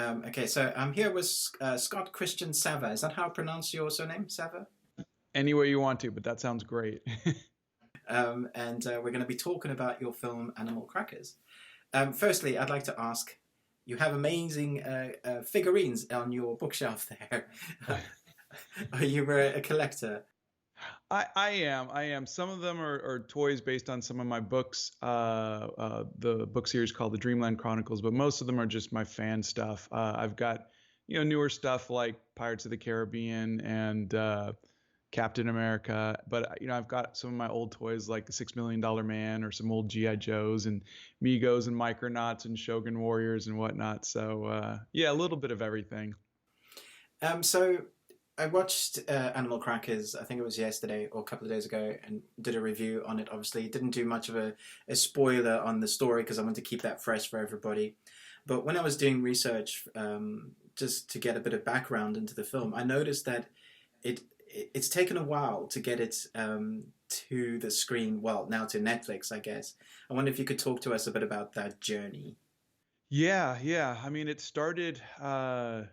Okay, so I'm here with Scott Christian Sava. Is that how I pronounce your surname, Sava? Any way you want to, but that sounds great. And we're going to be talking about your film Animal Crackers. Firstly, I'd like to ask, you have amazing figurines on your bookshelf there. Are you a collector? I am. Some of them are toys based on some of my books, the book series called the Dreamland Chronicles, but most of them are just my fan stuff. I've got, newer stuff like Pirates of the Caribbean and Captain America, but I've got some of my old toys like the $6 Million Man or some old GI Joes and Migos and Micronauts and Shogun Warriors and whatnot. So yeah, a little bit of everything. So I watched Animal Crackers, I think it was yesterday or a couple of days ago, and did a review on it. Obviously, didn't do much of a spoiler on the story because I wanted to keep that fresh for everybody. But when I was doing research, just to get a bit of background into the film, I noticed that it's taken a while to get it to the screen. Well, now to Netflix, I guess. I wonder if you could talk to us a bit about that journey. Yeah, yeah. I mean, it started, I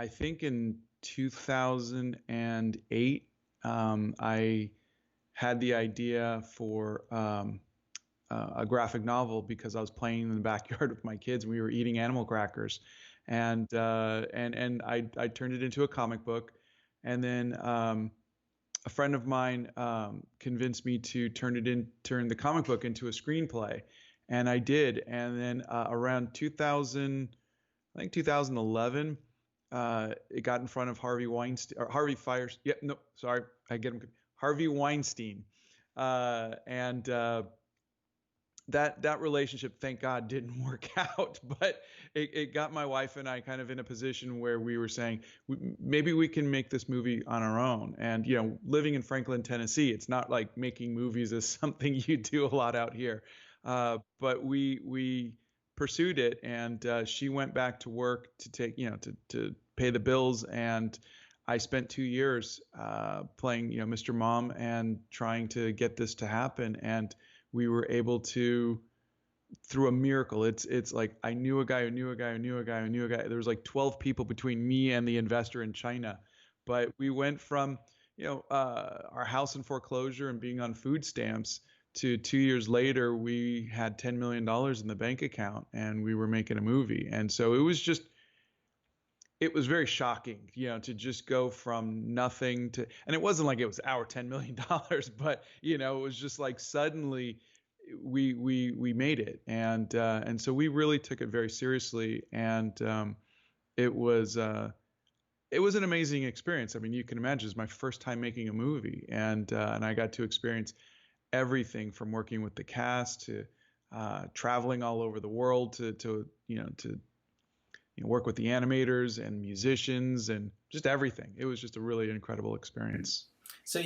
think in 2008. I had the idea for a graphic novel because I was playing in the backyard with my kids and we were eating animal crackers, and I turned it into a comic book, and then a friend of mine convinced me to turn the comic book into a screenplay, and I did. And then around 2000, I think 2011, it got in front of Harvey Weinstein or Harvey Fires. Yeah, no, sorry, I get him. Harvey Weinstein, and that relationship, thank God, didn't work out. But it got my wife and I kind of in a position where we were saying maybe we can make this movie on our own. And living in Franklin, Tennessee, it's not like making movies is something you do a lot out here. But we pursued it, and she went back to work to take to pay the bills, and I spent 2 years playing Mr. Mom and trying to get this to happen, and we were able to, through a miracle. It's like I knew a guy who knew a guy who knew a guy who knew a guy. There was like 12 people between me and the investor in China, but we went from our house in foreclosure and being on food stamps to 2 years later we had $10 million in the bank account and we were making a movie. And so it was very shocking, to just go from nothing to, and it wasn't like it was our $10 million, but it was just like suddenly we made it, and so we really took it very seriously, and it was an amazing experience. I mean, you can imagine it's my first time making a movie, and I got to experience everything from working with the cast to traveling all over the world to work with the animators and musicians and just everything. It was just a really incredible experience. So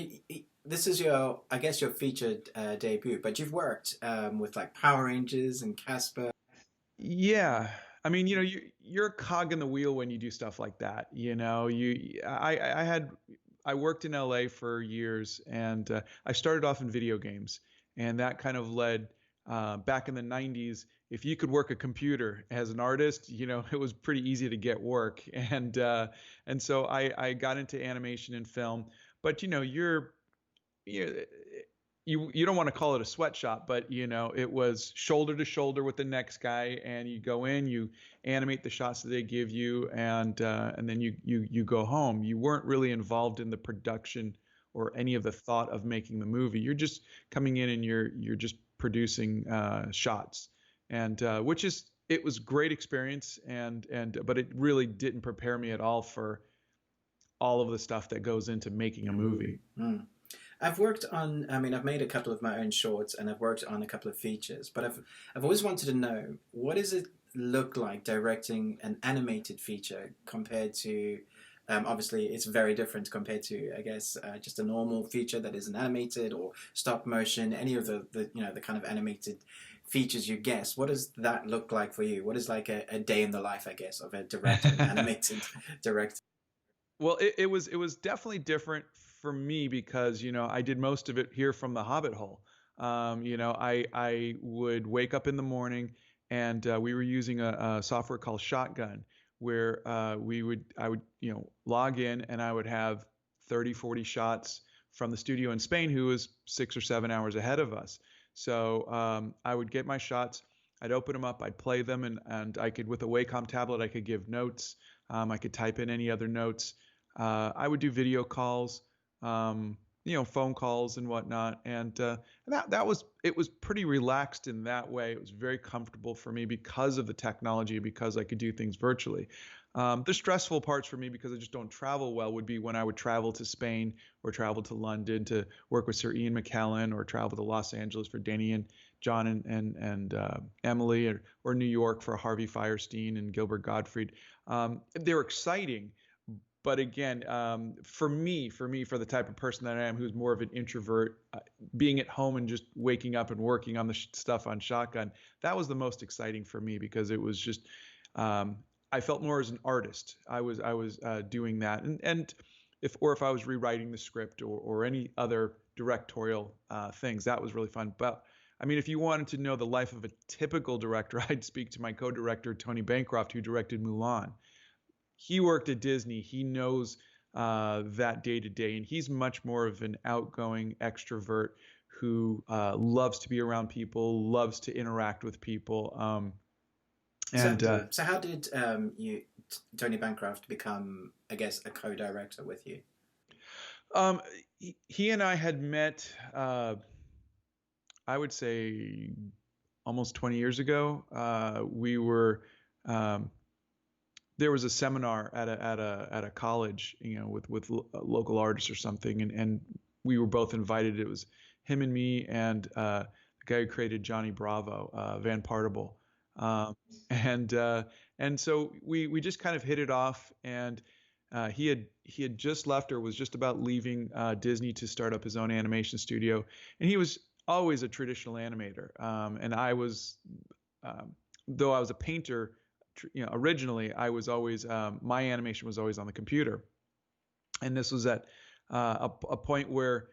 this is your, I guess, your featured debut, but you've worked with like Power Rangers and Casper. Yeah. I mean, you're a cog in the wheel when you do stuff like that. I worked in LA for years, and I started off in video games, and that kind of led back in the 90s. If you could work a computer as an artist, it was pretty easy to get work. And so I got into animation and film. But you you don't want to call it a sweatshop, but it was shoulder to shoulder with the next guy, and you go in, you animate the shots that they give you, and then you go home. You weren't really involved in the production or any of the thought of making the movie. You're just coming in and you're just producing shots, and it was great experience, and but it really didn't prepare me at all for all of the stuff that goes into making a movie. Mm. I've worked on, I mean, I've made a couple of my own shorts and I've worked on a couple of features, but I've always wanted to know, what does it look like directing an animated feature compared to, obviously it's very different compared to, I guess, just a normal feature that isn't animated or stop motion, any of the kind of animated features you guess. What does that look like for you? What is like a day in the life, I guess, of a director, an animated director? Well, it was definitely different for me because I did most of it here from the Hobbit hole. I would wake up in the morning, and we were using a software called Shotgun, where I would, log in and I would have 30, 40 shots from the studio in Spain, who was 6 or 7 hours ahead of us. So I would get my shots, I'd open them up, I'd play them, and I could, with a Wacom tablet, I could give notes. I could type in any other notes. I would do video calls, phone calls and whatnot. And that was, it was pretty relaxed in that way. It was very comfortable for me because of the technology, because I could do things virtually. The stressful parts for me, because I just don't travel well, would be when I would travel to Spain or travel to London to work with Sir Ian McKellen, or travel to Los Angeles for Danny and John and Emily, or New York for Harvey Fierstein and Gilbert Gottfried. They're exciting. But again, for the type of person that I am, who's more of an introvert, being at home and just waking up and working on the stuff on Shotgun, that was the most exciting for me, because it was just, I felt more as an artist. I was doing that, and if I was rewriting the script, or any other directorial things, that was really fun. But I mean, if you wanted to know the life of a typical director, I'd speak to my co-director Tony Bancroft, who directed Mulan. He worked at Disney. He knows that day to day, and he's much more of an outgoing extrovert who loves to be around people, loves to interact with people. So how did Tony Bancroft become, I guess, a co-director with you? He and I had met, I would say, almost 20 years ago. We were. There was a seminar at a college, with local artists or something, and we were both invited. It was him and me and the guy who created Johnny Bravo, Van Partible, and so we just kind of hit it off. And he had just left, or was just about leaving Disney to start up his own animation studio, and he was always a traditional animator, and I was, though I was a painter. Originally I was always, my animation was always on the computer, and this was at a point where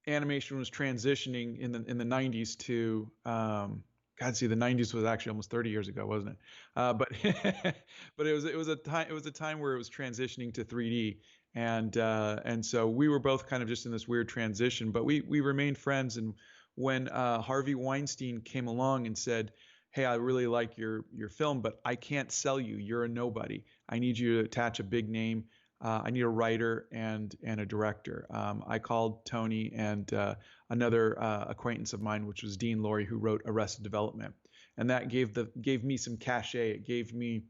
animation was transitioning in the 90s to, the 90s was actually almost 30 years ago, wasn't it? But but it was a time where it was transitioning to 3D, and so we were both kind of just in this weird transition, but we remained friends. And when Harvey Weinstein came along and said, "Hey, I really like your film, but I can't sell you. You're a nobody. I need you to attach a big name. I need a writer and a director." I called Tony and another acquaintance of mine, which was Dean Lorey, who wrote Arrested Development, and that gave me some cachet. It gave me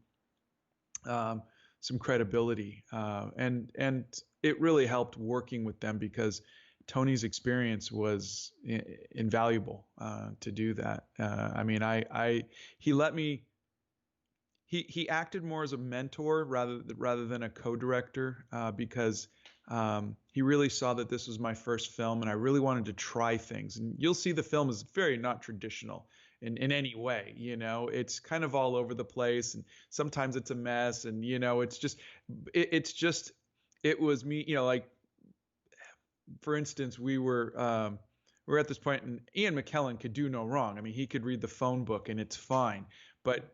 some credibility, and it really helped working with them, because Tony's experience was invaluable to do that. I mean, he let me. He acted more as a mentor rather than a co-director, because he really saw that this was my first film, and I really wanted to try things. And you'll see the film is very not traditional in any way. It's kind of all over the place, and sometimes it's a mess, and it was me. Like, for instance, we're at this point, and Ian McKellen could do no wrong. I mean, he could read the phone book and it's fine. But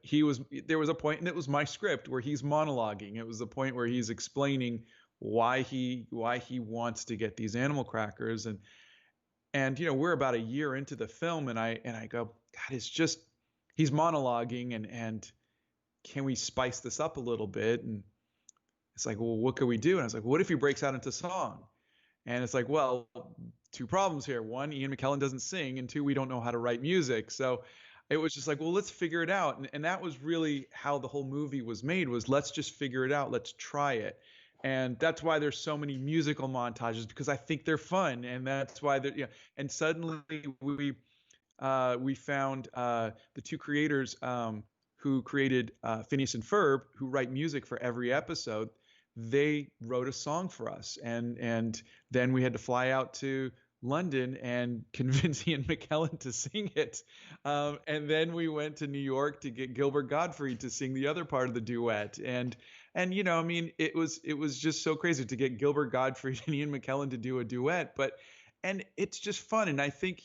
there was a point, and it was my script, where he's monologuing. It was the point where he's explaining why he wants to get these animal crackers, and we're about a year into the film, and I go, God, it's just, he's monologuing, and can we spice this up a little bit? And it's like, well, what could we do? And I was like, what if he breaks out into song? And it's like, well, two problems here. One, Ian McKellen doesn't sing, and two, we don't know how to write music. So it was just like, well, let's figure it out. And that was really how the whole movie was made, was let's just figure it out. Let's try it. And that's why there's so many musical montages, because I think they're fun. And that's why and suddenly we found the two creators who created Phineas and Ferb, who write music for every episode. They wrote a song for us, and then we had to fly out to London and convince Ian McKellen to sing it, and then we went to New York to get Gilbert Gottfried to sing the other part of the duet, and I mean, it was just so crazy to get Gilbert Gottfried and Ian McKellen to do a duet, and it's just fun, and I think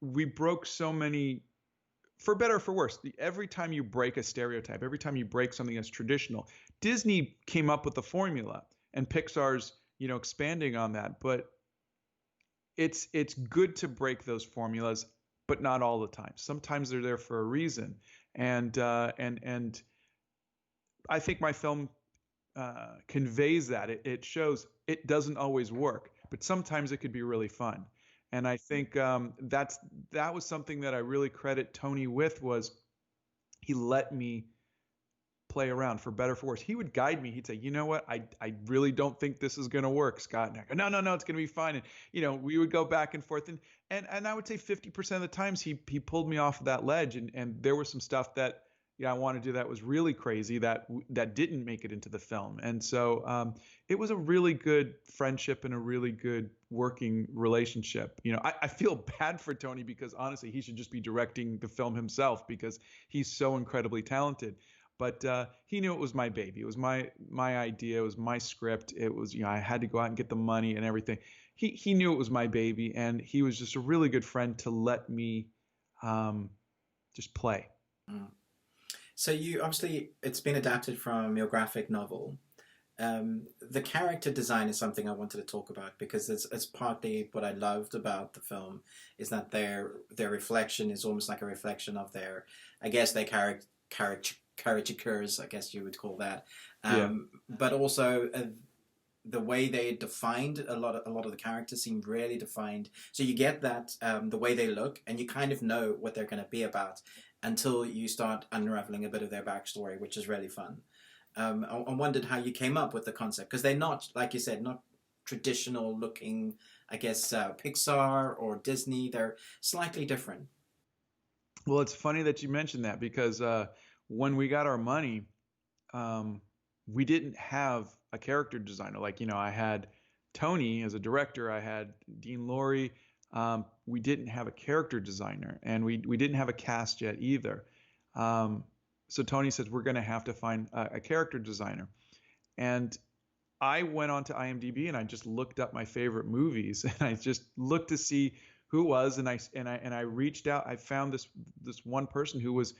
we broke so many for better or for worse, every time you break a stereotype, every time you break something that's traditional, Disney came up with the formula, and Pixar's, expanding on that. But it's good to break those formulas, but not all the time. Sometimes they're there for a reason, and I think my film conveys that. It shows it doesn't always work, but sometimes it could be really fun. And I think that was something that I really credit Tony with, was he let me play around, for better for worse. He would guide me. He'd say, you know what, I really don't think this is going to work, Scott. And I go, no, no, no, it's going to be fine. And we would go back and forth, and I would say 50% of the times he pulled me off of that ledge, and there was some stuff that I wanted to do that was really crazy, that didn't make it into the film. And so it was a really good friendship and a really good working relationship. I feel bad for Tony, because honestly, he should just be directing the film himself, because he's so incredibly talented. But he knew it was my baby. It was my idea. It was my script. It was, I had to go out and get the money and everything. He knew it was my baby, and he was just a really good friend to let me just play. Mm. So you obviously, it's been adapted from your graphic novel. The character design is something I wanted to talk about, because it's partly what I loved about the film, is that their reflection is almost like a reflection of their, I guess, their caricatures, I guess you would call that. But also the way they defined a lot of the characters seemed really defined. So you get that the way they look, and you kind of know what they're going to be about until you start unraveling a bit of their backstory, which is really fun. I wondered how you came up with the concept, because they're not, like you said, not traditional looking, I guess, Pixar or Disney. They're slightly different. Well, it's funny that you mentioned that, because when we got our money, we didn't have a character designer. Like, I had Tony as a director, I had Dean Lorey. We didn't have a character designer, and we didn't have a cast yet either. So Tony says, we're going to have to find a character designer. And I went on to IMDb, and I just looked up my favorite movies, and I just looked to see who was, and I reached out. I found this one person who was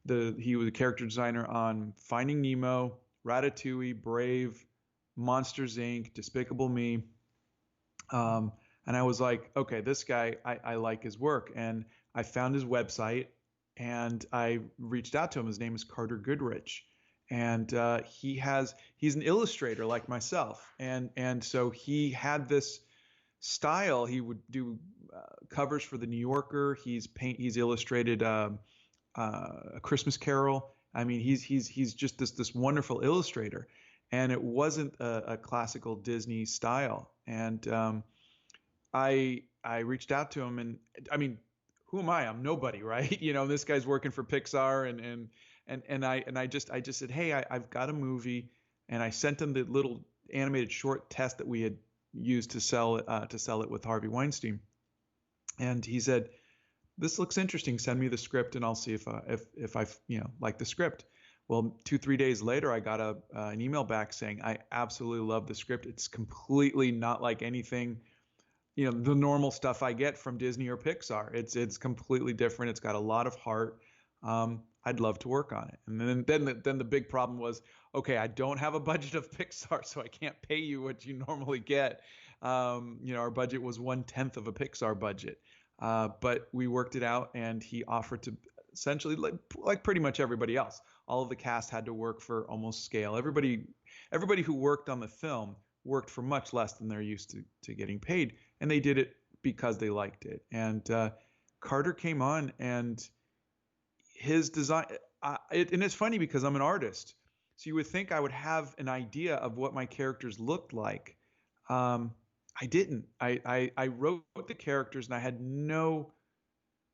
he was a character designer on Finding Nemo, Ratatouille, Brave, Monsters Inc., Despicable Me. And I was like, okay, this guy, I like his work. And I found his website, and I reached out to him. His name is Carter Goodrich. And he's an illustrator like myself. And so he had this style. He would do covers for the New Yorker. He's illustrated A Christmas Carol. I mean, he's just this wonderful illustrator. And it wasn't a classical Disney style. And I reached out to him, and I mean, who am I? I'm nobody, right? This guy's working for Pixar, and I just said, hey, I've got a movie, and I sent him the little animated short test that we had used to sell it with Harvey Weinstein, and he said, this looks interesting. Send me the script, and I'll see if I like the script. Well, 2-3 days later, I got an email back saying, I absolutely love the script. It's completely not like anything, the normal stuff I get from Disney or Pixar. It's completely different. It's got a lot of heart. I'd love to work on it. And then the big problem was, okay, I don't have a budget of Pixar, so I can't pay you what you normally get. Our budget was 1/10 of a Pixar budget. But we worked it out, and he offered to essentially, like pretty much everybody else, all of the cast had to work for almost scale. Everybody who worked on the film worked for much less than they're used to getting paid, and they did it because they liked it. And Carter came on, and his design, and it's funny because I'm an artist, so you would think I would have an idea of what my characters looked like. I didn't. I wrote the characters, and I had no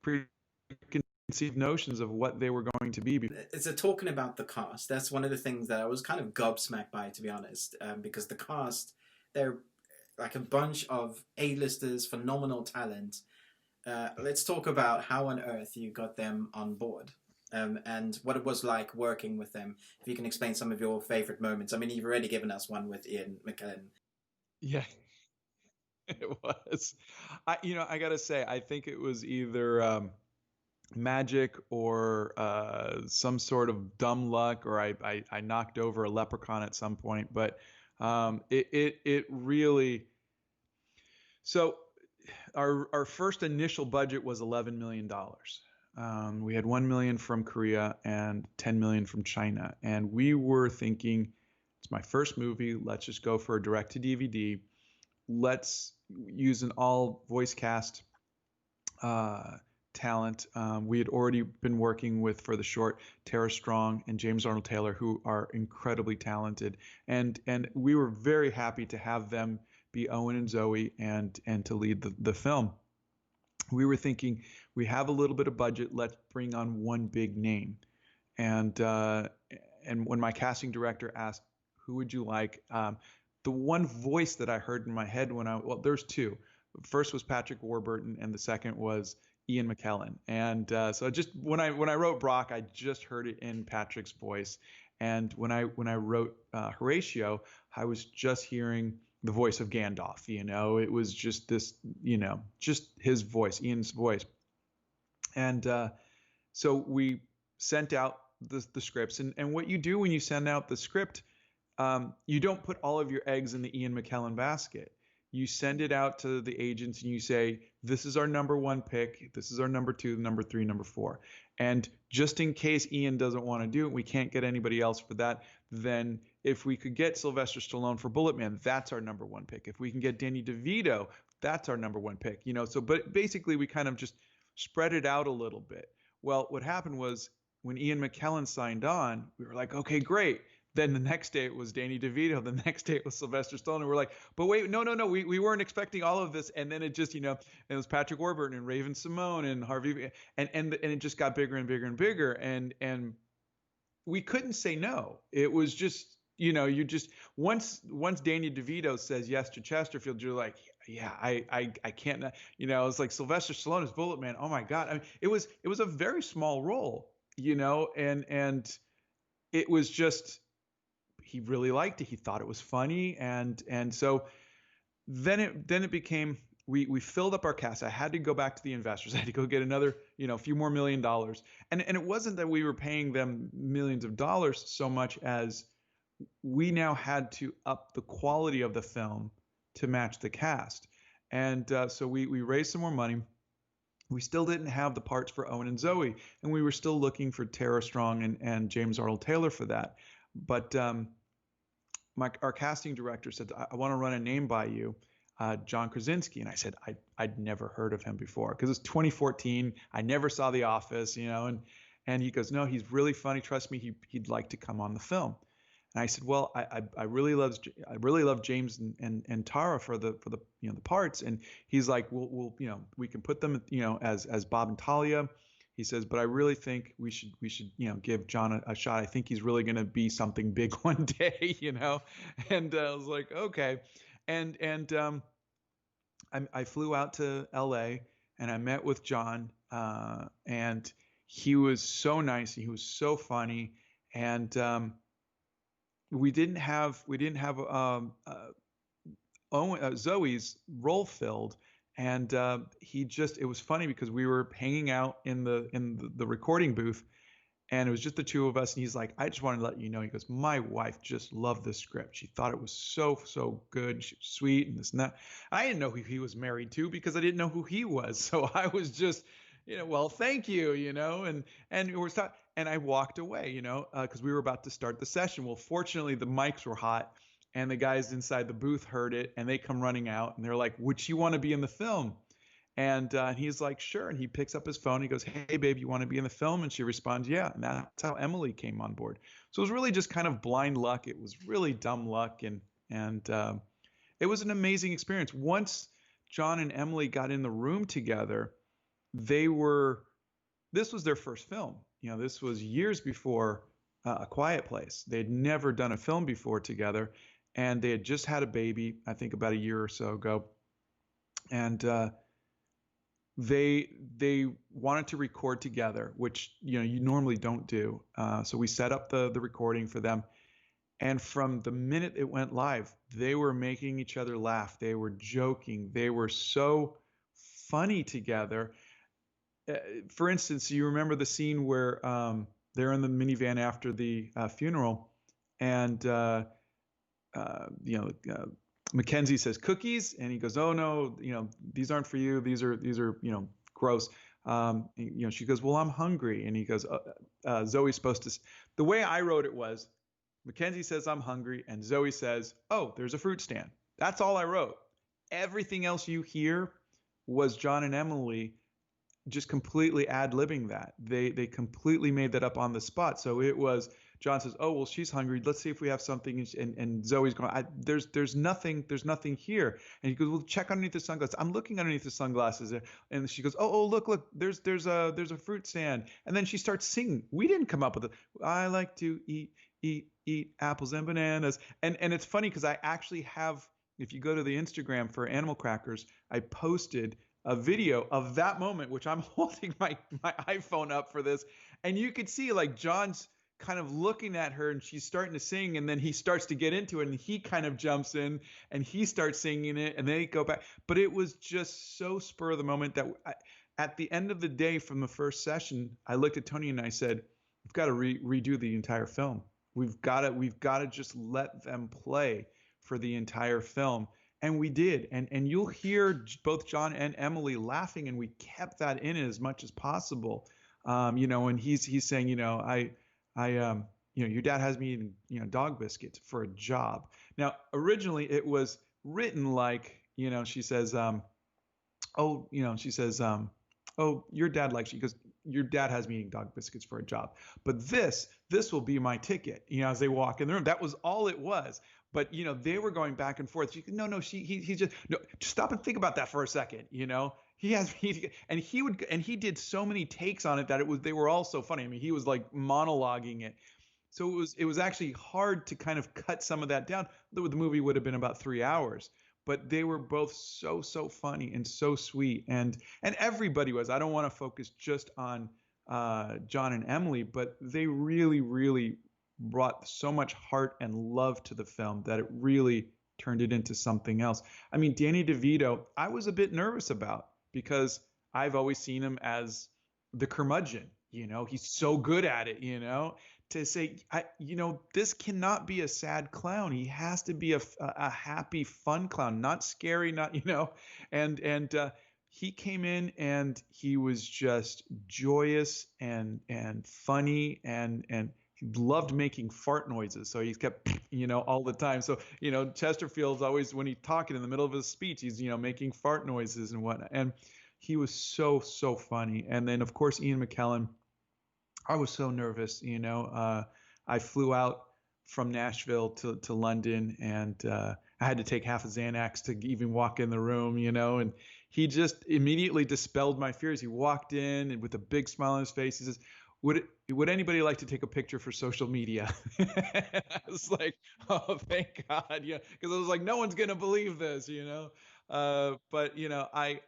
preconceived notions of what they were going to be. It's talking about the cast. That's one of the things that I was kind of gobsmacked by, to be honest, because the cast, they're like a bunch of A-listers, phenomenal talent. Let's talk about how on earth you got them on board. And what it was like working with them. If you can explain some of your favorite moments. I mean, you've already given us one with Ian Mckellen. Yeah. It was. I gotta say, I think it was either magic or some sort of dumb luck, or I knocked over a leprechaun at some point. But it really, so our first initial budget was $11 million. We had 1 million from Korea and 10 million from China, and we were thinking, it's my first movie. Let's just go for a direct to DVD. Let's use an all voice cast uh, talent. We had already been working with, for the short, Tara Strong and James Arnold Taylor, who are incredibly talented, and we were very happy to have them be Owen and Zoe and to lead the film. We were thinking, we have a little bit of budget. Let's bring on one big name. And and when my casting director asked, who would you like? The one voice that I heard in my head well, there's two. First was Patrick Warburton, and the second was Ian McKellen. And so just when I wrote Brock, I just heard it in Patrick's voice. And when I wrote Horatio, I was just hearing the voice of Gandalf. It was just this, just his voice, Ian's voice. And so we sent out the scripts. And what you do when you send out the script, you don't put all of your eggs in the Ian McKellen basket. You send it out to the agents and you say, this is our number one pick. This is our number two, number three, number four. And just in case Ian doesn't want to do it, we can't get anybody else for that. Then if we could get Sylvester Stallone for Bulletman, that's our number one pick. If we can get Danny DeVito, that's our number one pick. But basically we kind of just spread it out a little bit. Well, what happened was when Ian McKellen signed on, we were like, okay, great. Then the next day it was Danny DeVito. The next day it was Sylvester Stallone. And we're like, but wait, no. We weren't expecting all of this. And then it just, it was Patrick Warburton and Raven Simone and Harvey. And it just got bigger and bigger and bigger. And we couldn't say no. It was just, you just, once Danny DeVito says yes to Chesterfield, you're like, yeah, I can't, it's like Sylvester Stallone is Bulletman. Oh my God. I mean, it was a very small role, and it was just, he really liked it. He thought it was funny. And so then it became, we filled up our cast. I had to go back to the investors. I had to go get another, a few more $1 million. And it wasn't that we were paying them millions of dollars so much as we now had to up the quality of the film to match the cast. And so we raised some more money. We still didn't have the parts for Owen and Zoe, and we were still looking for Tara Strong and James Arnold Taylor for that. But our casting director said, I want to run a name by you, John Krasinski. And I said, I'd never heard of him before because it's 2014. I never saw The Office, and he goes, no, he's really funny. Trust me, he'd like to come on the film. And I said, well, I really love James and Tara for the the parts. And he's like, we'll we can put them as Bob and Talia. He says, but I really think we should give John a shot. I think he's really going to be something big one day, And I was like, okay. And I flew out to L.A. and I met with John, and he was so nice. He was so funny, and we didn't have Zoe's role filled. And it was funny because we were hanging out in the recording booth, and it was just the two of us. And he's like, I just wanted to let you know. He goes, my wife just loved this script. She thought it was so good. She was sweet and this and that. I didn't know who he was married to because I didn't know who he was. So I was just, well, thank you, and we're talking. And I walked away, because we were about to start the session. Well, fortunately, the mics were hot. And the guys inside the booth heard it, and they come running out, and they're like, would she want to be in the film? And he's like, sure. And he picks up his phone. He goes, hey, babe, you want to be in the film? And she responds, yeah. And that's how Emily came on board. So it was really just kind of blind luck. It was really dumb luck. And it was an amazing experience. Once John and Emily got in the room together, this was their first film. This was years before A Quiet Place. They had never done a film before together. And they had just had a baby, I think about a year or so ago. And they wanted to record together, which you normally don't do. So we set up the recording for them. And from the minute it went live, they were making each other laugh. They were joking. They were so funny together. for instance, you remember the scene where they're in the minivan after the funeral, and Mackenzie says cookies, and he goes, "Oh no, these aren't for you. These are gross." She goes, "Well, I'm hungry," and he goes, "Zoe's supposed to." The way I wrote it was, Mackenzie says, "I'm hungry," and Zoe says, "Oh, there's a fruit stand." That's all I wrote. Everything else you hear was John and Emily just completely ad-libbing that. They completely made that up on the spot. So it was John says, "Oh well, she's hungry. Let's see if we have something." And Zoe's going, "There's nothing here." And he goes, "Well, check underneath the sunglasses." I'm looking underneath the sunglasses, and she goes, "Oh look, there's a fruit stand." And then she starts singing. We didn't come up with it. "I like to eat apples and bananas." And it's funny because I actually have. If you go to the Instagram for Animal Crackers, I posted a video of that moment, which I'm holding my iPhone up for this, and you could see like John's kind of looking at her and she's starting to sing, and then he starts to get into it and he kind of jumps in and he starts singing it, and they go back. But it was just so spur of the moment that at the end of the day from the first session, I looked at Tony and I said, "We've got to redo the entire film. We've got to just let them play for the entire film." And we did. And you'll hear both John and Emily laughing, and we kept that in as much as possible. And he's saying, your dad has me eating, dog biscuits for a job. Now, originally it was written like, she says, "Oh, your dad likes you," because your dad has me eating dog biscuits for a job. But this will be my ticket, as they walk in the room. That was all it was. But, they were going back and forth. She, no, he just, no, just stop and think about that for a second. He did so many takes on it that they were all so funny. I mean, he was like monologuing it. So it was actually hard to kind of cut some of that down. The movie would have been about 3 hours, but they were both so funny and so sweet, and everybody was. I don't want to focus just on John and Emily, but they really brought so much heart and love to the film that it really turned it into something else. I mean, Danny DeVito, I was a bit nervous about, because I've always seen him as the curmudgeon. He's so good at it. To say, this cannot be a sad clown. He has to be a happy, fun clown, not scary, not and he came in and he was just joyous and funny, and he loved making fart noises. So he kept, all the time. So, Chesterfield's always, when he's talking in the middle of his speech, he's, making fart noises and whatnot. And he was so funny. And then, of course, Ian McKellen. I was so nervous, I flew out from Nashville to London, and I had to take half a Xanax to even walk in the room, and he just immediately dispelled my fears. He walked in and with a big smile on his face, he says, would anybody like to take a picture for social media? I was like, "Oh, thank God." Yeah. Because I was like, no one's going to believe this, but I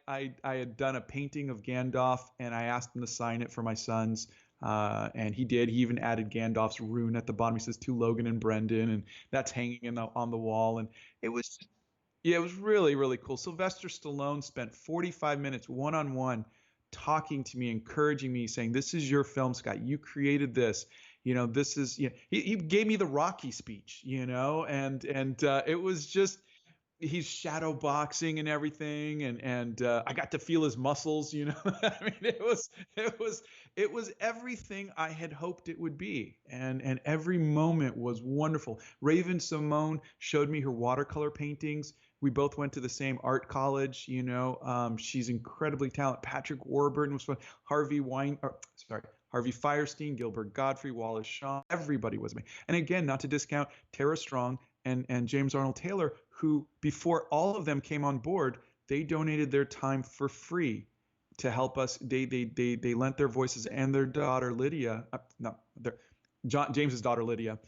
had done a painting of Gandalf, and I asked him to sign it for my sons. And he did. He even added Gandalf's rune at the bottom. He says, "To Logan and Brendan," and that's hanging on the wall. And it was, yeah, it was really cool. Sylvester Stallone spent 45 minutes one-on-one talking to me, encouraging me, saying, "This is your film, Scott. You created this. This is." He gave me the Rocky speech. And it was just. He's shadow boxing and everything, and I got to feel his muscles. I mean, it was everything I had hoped it would be, and every moment was wonderful. Raven Simone showed me her watercolor paintings. We both went to the same art college. She's incredibly talented. Patrick Warburton was fun. Harvey Fierstein, Gilbert Godfrey, Wallace Shawn. Everybody was amazing. And again, not to discount Tara Strong and James Arnold Taylor, who, before all of them came on board, they donated their time for free to help us. They lent their voices, and their daughter Lydia, James's daughter Lydia,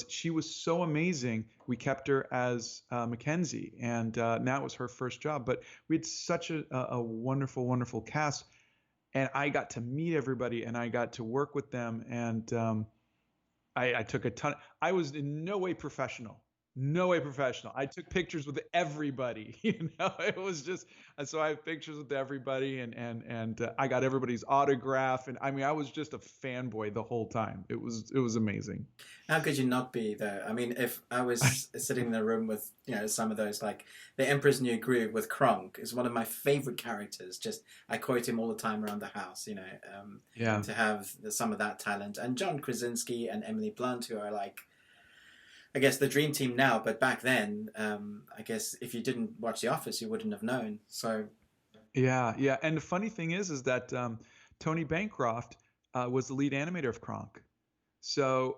she was so amazing. We kept her as Mackenzie, and that was her first job. But we had such a wonderful cast, and I got to meet everybody, and I got to work with them, and I took a ton. I was in no way professional, no way professional. I took pictures with everybody. It was just so I have pictures with everybody, and I got everybody's autograph, and I mean I was just a fanboy the whole time. It was amazing. How could you not be though? I mean, if I was sitting in a room with some of those, like the Emperor's New Groove with Kronk is one of my favorite characters. Just I quote him all the time around the house. Yeah. To have some of that talent, and John Krasinski and Emily Blunt, who are like, I guess, the dream team now, but back then, I guess if you didn't watch The Office, you wouldn't have known. So Yeah, yeah. And the funny thing is that Tony Bancroft was the lead animator of Kronk. So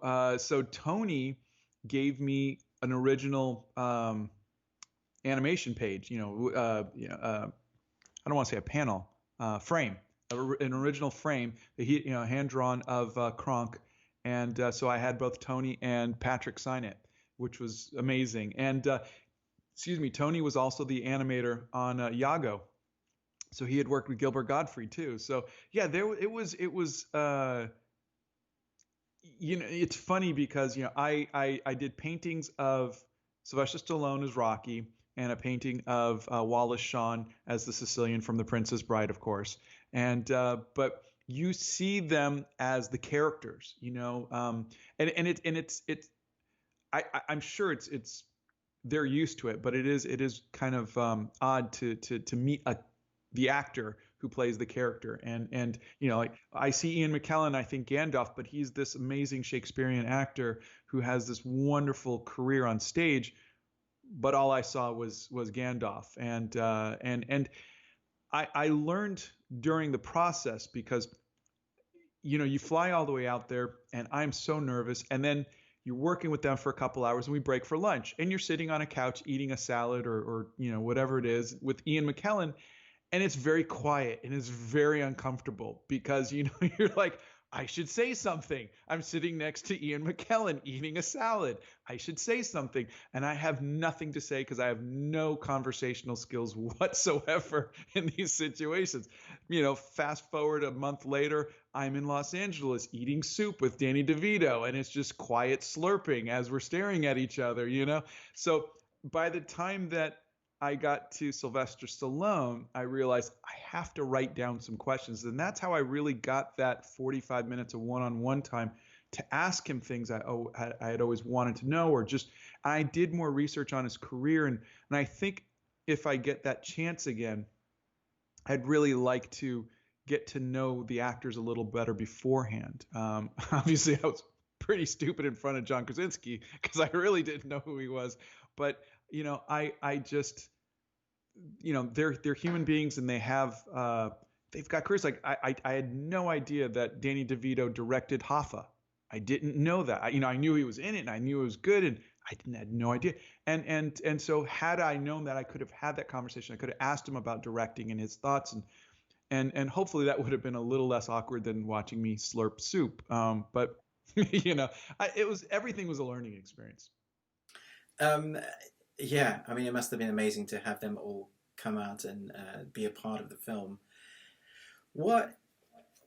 Tony gave me an original animation page. I don't want to say a panel, frame, an original frame that he, hand drawn of Kronk, and so I had both Tony and Patrick sign it, which was amazing. And excuse me, Tony was also the animator on Yago, so he had worked with Gilbert Gottfried too. So yeah, it was it's funny because I did paintings of Sylvester Stallone as Rocky and a painting of Wallace Shawn as the Sicilian from The Princess Bride, of course. And but you see them as the characters, I'm sure it's they're used to it, but it is kind of odd to meet the actor who plays the character. And like I see Ian McKellen, I think Gandalf, but he's this amazing Shakespearean actor who has this wonderful career on stage. But all I saw was Gandalf, and I learned during the process because you fly all the way out there, and I'm so nervous, and then you're working with them for a couple hours, and we break for lunch, and you're sitting on a couch eating a salad or whatever it is with Ian McKellen, and it's very quiet and it's very uncomfortable because you're like, I should say something. I'm sitting next to Ian McKellen eating a salad. I should say something. And I have nothing to say because I have no conversational skills whatsoever in these situations. Fast forward a month later, I'm in Los Angeles eating soup with Danny DeVito, and it's just quiet slurping as we're staring at each other, So by the time that I got to Sylvester Stallone, I realized I have to write down some questions. And that's how I really got that 45 minutes of one-on-one time to ask him things I had always wanted to know, or just I did more research on his career. And I think if I get that chance again, I'd really like to get to know the actors a little better beforehand. Obviously, I was pretty stupid in front of John Krasinski because I really didn't know who he was. But I just, they're human beings, and they've got careers. Like I had no idea that Danny DeVito directed Hoffa. I didn't know that. I knew he was in it, and I knew it was good, and had no idea. And so had I known that, I could have had that conversation. I could have asked him about directing and his thoughts, and hopefully that would have been a little less awkward than watching me slurp soup. But everything was a learning experience. Yeah, I mean, it must have been amazing to have them all come out and be a part of the film. What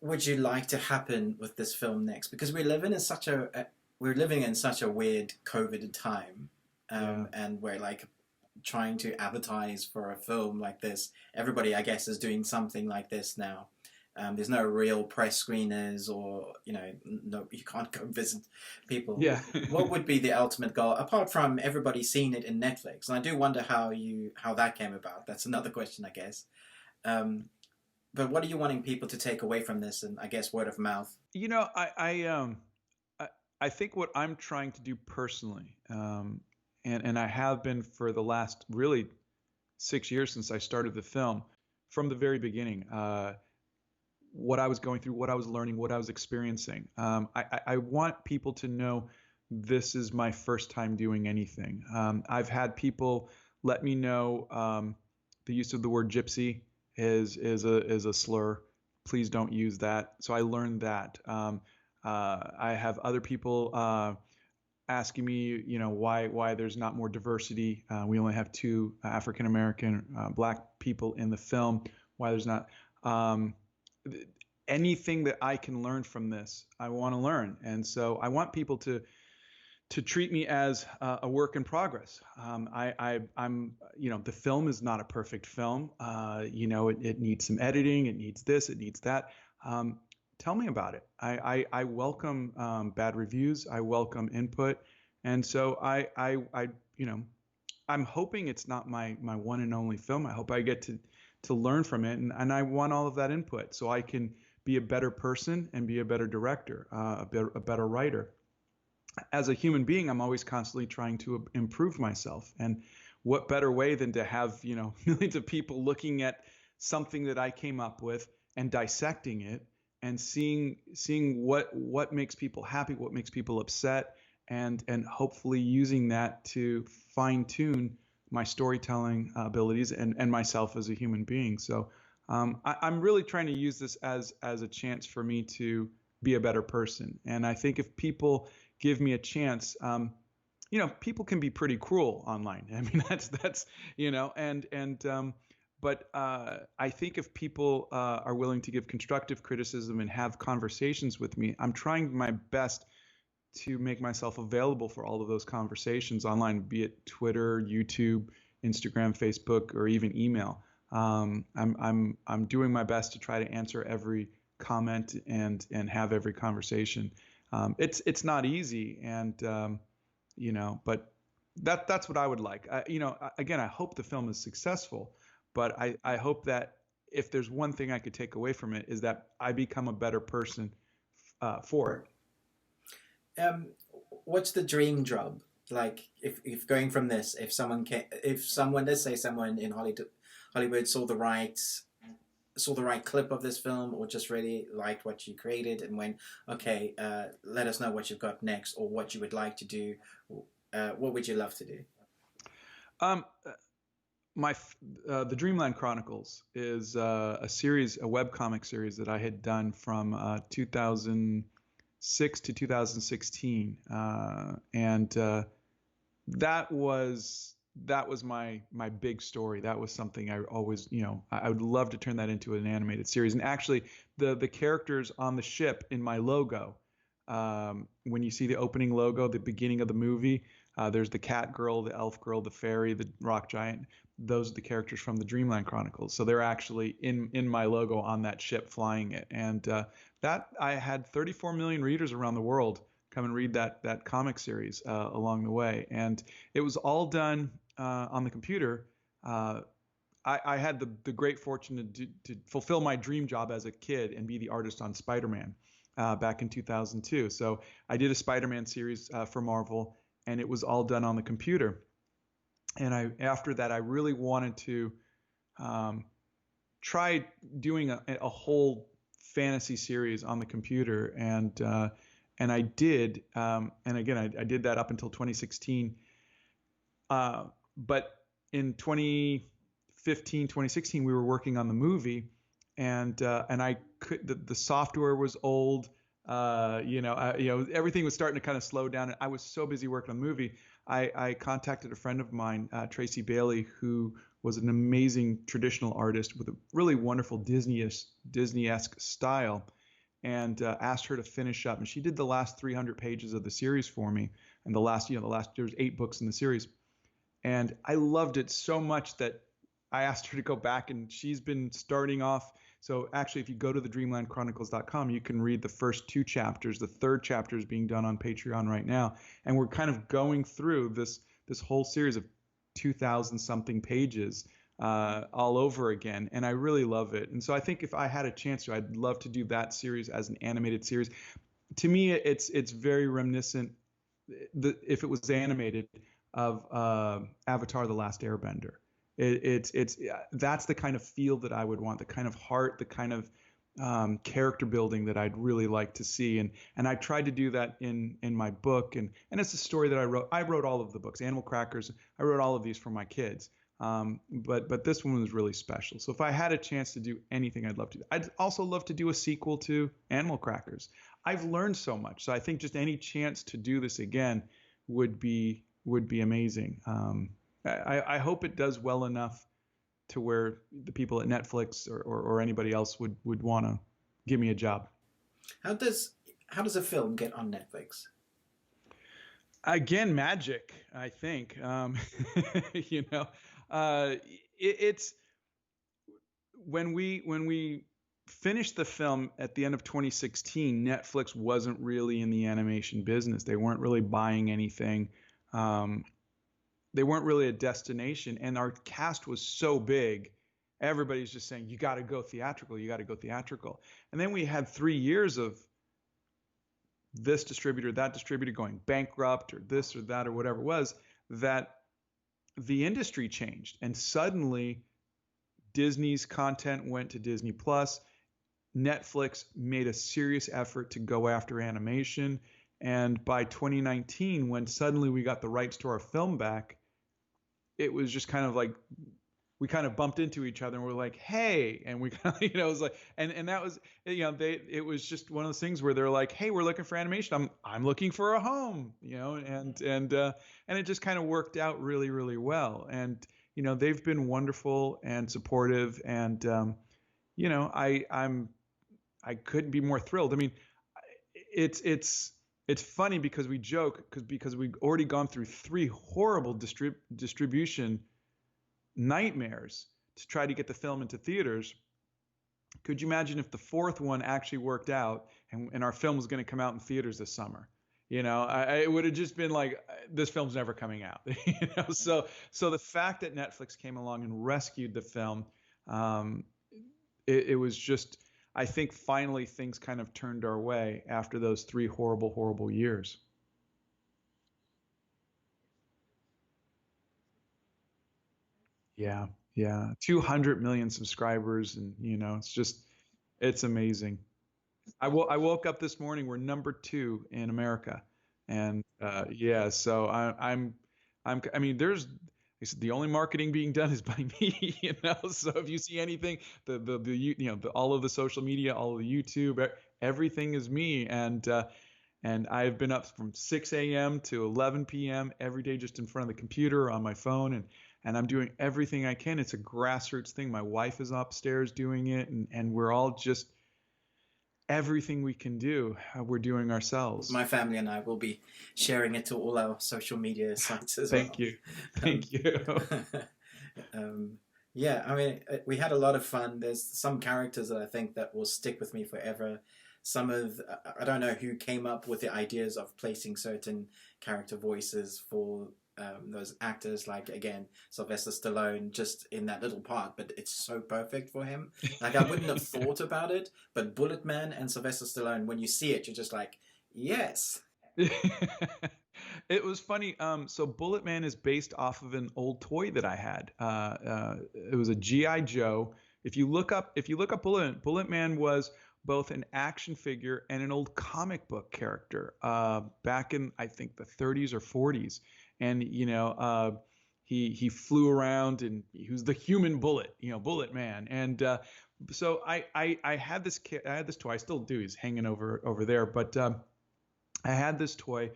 would you like to happen with this film next? Because we're living in such a weird COVID time, and we're like trying to advertise for a film like this. Everybody, I guess, is doing something like this now. There's no real press screeners, or no, you can't go visit people. Yeah. What would be the ultimate goal, apart from everybody seeing it in Netflix? And I do wonder how that came about. That's another question, I guess. But what are you wanting people to take away from this? And I guess word of mouth. I think what I'm trying to do personally, and I have been for the last really 6 years since I started the film, from the very beginning. What I was going through, what I was learning, what I was experiencing. I want people to know this is my first time doing anything. I've had people let me know the use of the word gypsy is a slur. Please don't use that. So I learned that. I have other people asking me, why there's not more diversity. We only have 2 African American Black people in the film. Why there's not. Anything that I can learn from this, I want to learn. And so I want people to to treat me as a work in progress. I'm, the film is not a perfect film. It needs some editing. It needs this. It needs that. Tell me about it. I welcome bad reviews. I welcome input, and so I'm hoping it's not my one and only film. I hope I get to learn from it, and I want all of that input so I can be a better person and be a better director, a better writer. As a human being, I'm always constantly trying to improve myself. And what better way than to have, millions of people looking at something that I came up with and dissecting it and seeing what makes people happy, what makes people upset, and hopefully using that to fine tune my storytelling abilities and myself as a human being. So I'm really trying to use this as a chance for me to be a better person. And I think if people give me a chance, people can be pretty cruel online. I mean, that's but I think if people are willing to give constructive criticism and have conversations with me, I'm trying my best to make myself available for all of those conversations online, be it Twitter, YouTube, Instagram, Facebook, or even email. I'm doing my best to try to answer every comment and have every conversation. It's not easy, and but that's what I would like. Again, I hope the film is successful, but I hope that if there's one thing I could take away from it is that I become a better person for it. What's the dream job? Like, if going from this, if someone, let's say someone in Hollywood saw the right clip of this film, or just really liked what you created and went, okay, let us know what you've got next, or what you would like to do, what would you love to do? The Dreamland Chronicles is a webcomic series that I had done from 2006 to 2016, and that was my big story. That was something I always, I would love to turn that into an animated series. And actually, the characters on the ship in my logo, when you see the opening logo, the beginning of the movie, there's the cat girl, the elf girl, the fairy, the rock giant. Those are the characters from the Dreamland Chronicles. So they're actually in my logo on that ship flying it. And that I had 34 million readers around the world come and read that comic series along the way. And it was all done on the computer. I had the great fortune to fulfill my dream job as a kid and be the artist on Spider-Man back in 2002. So I did a Spider-Man series for Marvel, and it was all done on the computer. And after that, I really wanted to try doing a whole fantasy series on the computer, and I did. And again, I did that up until 2016. But in 2015, 2016, we were working on the movie, and I could. The software was old. Everything was starting to kind of slow down. And I was so busy working on the movie. I contacted a friend of mine, Tracy Bailey, who was an amazing traditional artist with a really wonderful Disney-esque style, and asked her to finish up. And she did the last 300 pages of the series for me. And there's 8 books in the series. And I loved it so much that I asked her to go back, and she's been starting off. So actually, if you go to the dreamlandchronicles.com, you can read the first 2 chapters. The 3rd chapter is being done on Patreon right now. And we're kind of going through this whole series of 2,000 something pages all over again. And I really love it. And so I think if I had a chance to, I'd love to do that series as an animated series. To me, it's very reminiscent, if it was animated, of Avatar: The Last Airbender. That's the kind of feel that I would want, the kind of heart, the kind of character building that I'd really like to see, and I tried to do that in my book, and it's a story that I wrote. I wrote all of the books, Animal Crackers. I wrote all of these for my kids, but this one was really special. So if I had a chance to do anything, I'd love to. I'd also love to do a sequel to Animal Crackers. I've learned so much, so I think just any chance to do this again would be amazing. I hope it does well enough to where the people at Netflix or anybody else would want to give me a job. How does a film get on Netflix? Again, magic, I think. You know, it's when we finished the film at the end of 2016, Netflix wasn't really in the animation business. They weren't really buying anything. Um, they weren't really a destination, and our cast was so big. Everybody's just saying, "You got to go theatrical. You got to go theatrical." And then we had 3 years of this distributor, that distributor going bankrupt, or this or that or whatever it was, that the industry changed, and suddenly Disney's content went to Disney Plus. Netflix made a serious effort to go after animation. And by 2019, when suddenly we got the rights to our film back, it was just kind of like we kind of bumped into each other and we're like, hey, and we kind of, it was like, and that was, it was just one of those things where they're like, hey, we're looking for animation. I'm looking for a home, and it just kind of worked out really, really well. And, they've been wonderful and supportive. And, I couldn't be more thrilled. I mean, it's funny because we joke because we've already gone through 3 horrible distribution nightmares to try to get the film into theaters. Could you imagine if the 4th one actually worked out and our film was going to come out in theaters this summer? It would have just been like, this film's never coming out. So the fact that Netflix came along and rescued the film, it was just, I think finally things kind of turned our way after those 3 horrible, horrible years. Yeah, yeah. 200 million subscribers, and it's amazing. I woke up this morning, we're #2 in America. And yeah, so I mean, the only marketing being done is by me, So if you see anything, all of the social media, all of the YouTube, everything is me. And I've been up from 6 a.m. to 11 p.m. every day, just in front of the computer on my phone, and I'm doing everything I can. It's a grassroots thing. My wife is upstairs doing it, and we're all just, everything we can do, we're doing ourselves. My family and I will be sharing it to all our social media sites as Thank well. you. Thank you. Yeah, I mean, we had a lot of fun. There's some characters that I think that will stick with me forever. Some of, I don't know who came up with the ideas of placing certain character voices for those actors, like, again, Sylvester Stallone, just in that little part, but it's so perfect for him. Like, I wouldn't have thought about it, but Bullet Man and Sylvester Stallone, when you see it, you're just like, yes. It was funny. So Bullet Man is based off of an old toy that I had. It was a GI Joe. If you look up Bullet Man was both an action figure and an old comic book character back in, I think, the 30s or 40s. And he flew around, and he was the human bullet, Bullet Man. And so I had this toy. I still do. He's hanging over there, but I had this toy,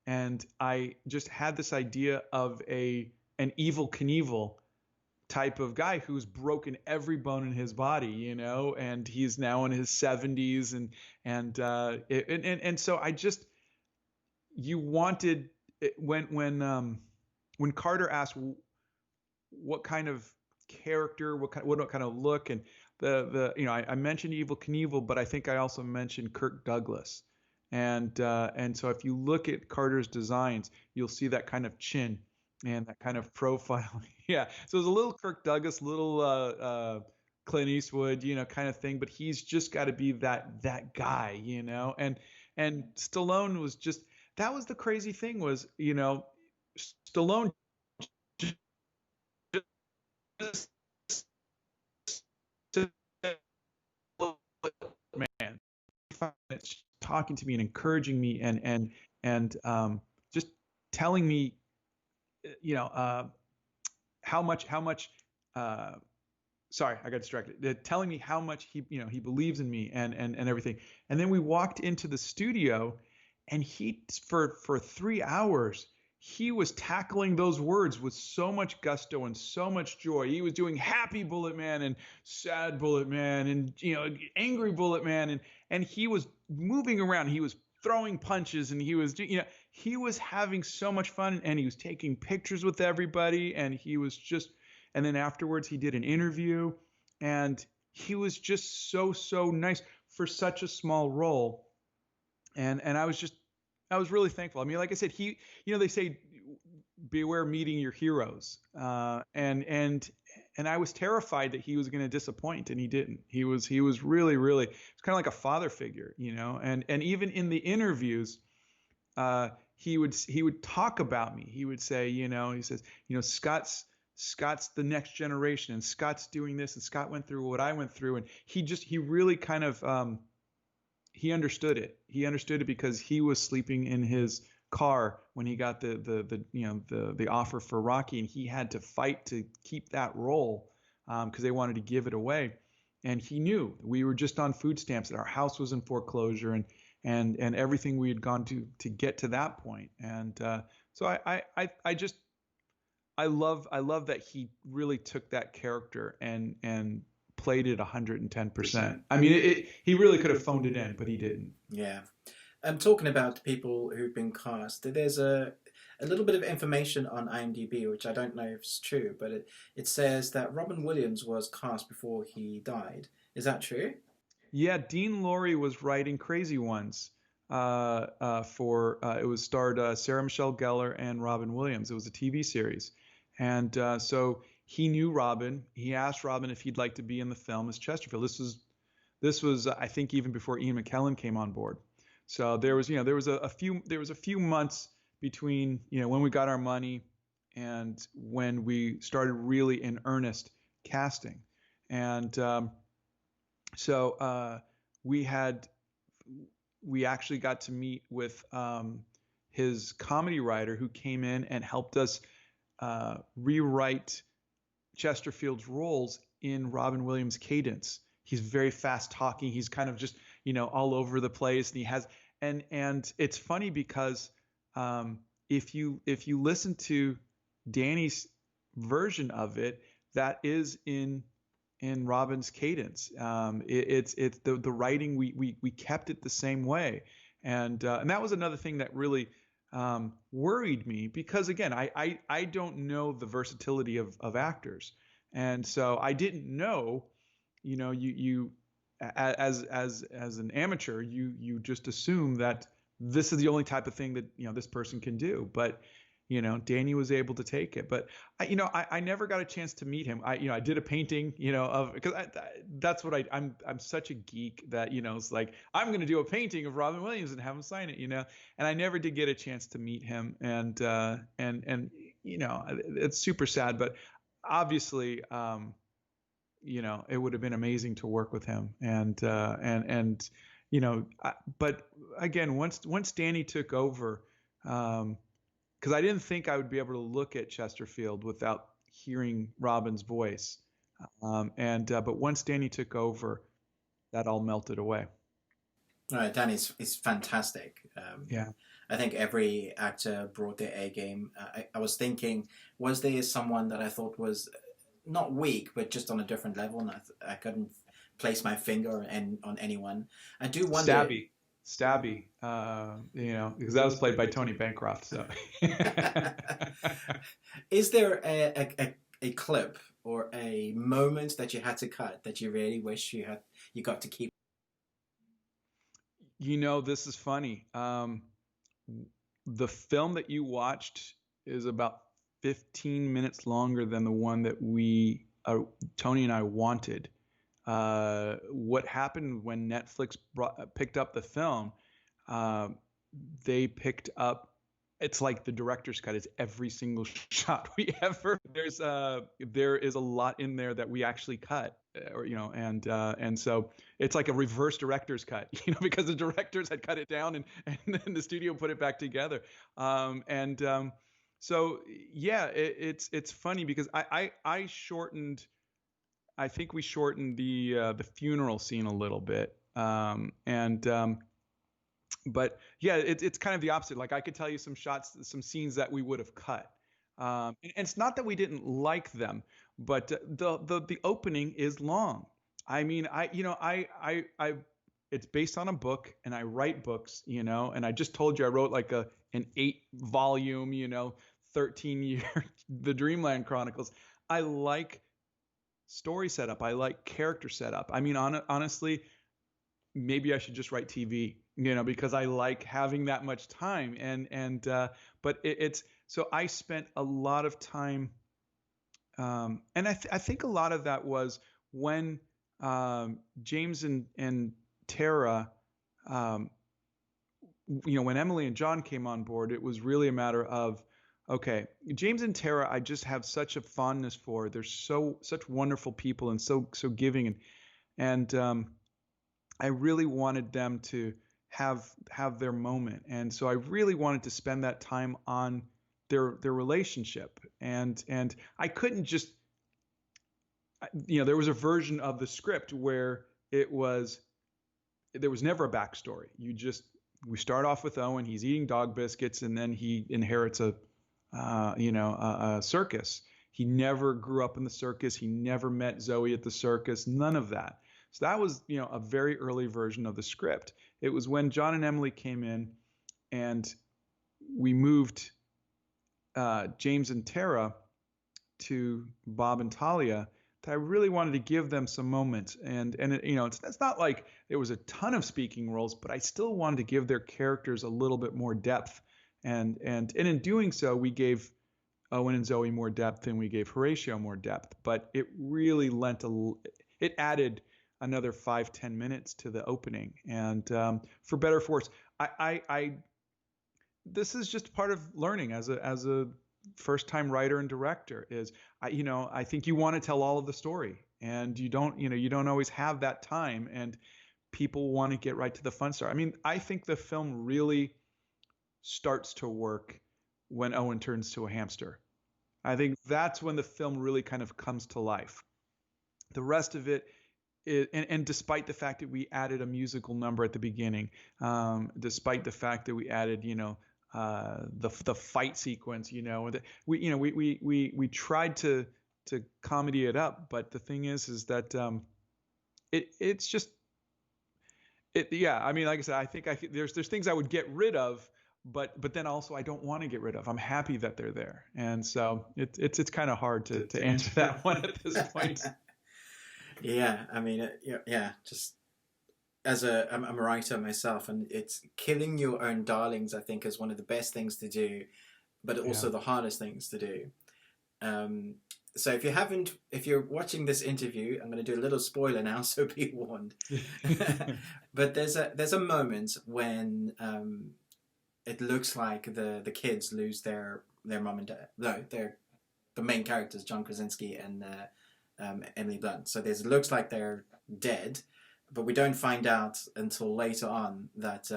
and I just had this idea of an Evil Knievel type of guy who's broken every bone in his body, and he's now in his 70s, and so I just, you wanted, when Carter asked what kind of character, what kind of look, and I mentioned Evil Knievel, but I think I also mentioned Kirk Douglas. And so if you look at Carter's designs, you'll see that kind of chin and that kind of profile. Yeah. So it's a little Kirk Douglas, little Clint Eastwood, kind of thing. But he's just got to be that guy, And Stallone was just, that was the crazy thing was, Stallone just, man, talking to me and encouraging me and just telling me, how much sorry, I got distracted. Telling me how much he believes in me and everything. And then we walked into the studio, and he, for 3 hours, he was tackling those words with so much gusto and so much joy. He was doing happy Bullet Man and sad Bullet Man and angry Bullet Man, and he was moving around. He was throwing punches, and he was, he was having so much fun, and he was taking pictures with everybody, and he was just, and then afterwards he did an interview, and he was just so nice for such a small role. And I was really thankful. I mean, like I said, they say beware meeting your heroes. And I was terrified that he was going to disappoint, and he didn't. He was really, it's kind of like a father figure, and even in the interviews, he would talk about me. He would say, he says, Scott's the next generation, and Scott's doing this, and Scott went through what I went through. And he really kind of, he understood it. He understood it because he was sleeping in his car when he got the offer for Rocky, and he had to fight to keep that role because they wanted to give it away. And he knew we were just on food stamps, and our house was in foreclosure, and everything we had gone to get to that point. And so I love that he really took that character and played it 110%. I mean, he really could have phoned it in, but he didn't. Yeah. I'm talking about people who've been cast. There's a little bit of information on IMDb, which I don't know if it's true, but it says that Robin Williams was cast before he died. Is that true? Yeah, Dean Lorey was writing Crazy Ones it was starred Sarah Michelle Gellar and Robin Williams. It was a TV series. And so he knew Robin. He asked Robin if he'd like to be in the film as Chesterfield. This was I think even before Ian McKellen came on board. So there was a few months between when we got our money and when we started really in earnest casting. And so we actually got to meet with his comedy writer, who came in and helped us rewrite Chesterfield's roles in Robin Williams' cadence. He's very fast talking. He's kind of just, all over the place. And he has, and it's funny because if you listen to Danny's version of it, that is in Robin's cadence. It's the writing, we kept it the same way. And that was another thing that really worried me, because again, I don't know the versatility of actors. And so I didn't know, you as an amateur, you just assume that this is the only type of thing that this person can do. But Danny was able to take it. But I never got a chance to meet him. I did a painting, of, because that's what I'm such a geek that it's like I'm going to do a painting of Robin Williams and have him sign it, and I never did get a chance to meet him. And it's super sad, but obviously it would have been amazing to work with him. But again, once Danny took over, because I didn't think I would be able to look at Chesterfield without hearing Robin's voice. But once Danny took over, that all melted away. All right, Danny's is fantastic. Yeah. I think every actor brought their A game. I was thinking, was there someone that I thought was not weak, but just on a different level, and I couldn't place my finger on anyone. I do wonder. Stabby, because that was played by Tony Bancroft. So, is there a clip or a moment that you had to cut that you really wish you got to keep? This is funny. The film that you watched is about 15 minutes longer than the one that Tony and I wanted. What happened when Netflix picked up the film, they picked up, it's like the director's cut. It's every single shot we ever, there is a lot in there that we actually cut, and so it's like a reverse director's cut, because the directors had cut it down and then the studio put it back together. So yeah, it's funny because I think we shortened the funeral scene a little bit, but yeah, it's kind of the opposite. Like I could tell you some shots, some scenes that we would have cut, and it's not that we didn't like them, but the opening is long. I mean, I it's based on a book, and I write books, and I just told you I wrote like an 8-volume, 13-year the Dreamland Chronicles. I like story setup. I like character setup. I mean, honestly, maybe I should just write TV, because I like having that much time. But it's so I spent a lot of time, and I think a lot of that was when James and Tara, um, when Emily and John came on board, it was really a matter of, okay, James and Tara, I just have such a fondness for. They're such wonderful people and so giving, and I really wanted them to have their moment, and so I really wanted to spend that time on their relationship, and I couldn't just, there was a version of the script where there was never a backstory. We start off with Owen. He's eating dog biscuits, and then he inherits a circus. He never grew up in the circus. He never met Zoe at the circus. None of that. So that was, a very early version of the script. It was when John and Emily came in, and we moved James and Tara to Bob and Talia, that I really wanted to give them some moments. And it's not like there was a ton of speaking roles, but I still wanted to give their characters a little bit more depth. And in doing so, we gave Owen and Zoe more depth, and we gave Horatio more depth. But it really it added another 5-10 minutes to the opening. And for better or for worse, I this is just part of learning as a first-time writer and director. Is I think you want to tell all of the story, and you don't always have that time, and people want to get right to the fun stuff. I mean, I think the film really starts to work when Owen turns to a hamster. I think that's when the film really kind of comes to life. The rest of it and despite the fact that we added a musical number at the beginning, despite the fact that we added, the fight sequence, we tried to comedy it up, but the thing is that it's just yeah. I mean, like I said, I think there's things I would get rid of, but then also I don't want to get rid of. I'm happy that they're there, and so it's kind of hard to answer that one at this point. Yeah, I mean, yeah. Just I'm a writer myself, and it's killing your own darlings, I think, is one of the best things to do, but also the hardest things to do. So if you're watching this interview, I'm going to do a little spoiler now, so be warned. But there's a moment when it looks like the kids lose their mom and dad. No, they're the main characters, John Krasinski and Emily Blunt. So it looks like they're dead, but we don't find out until later on that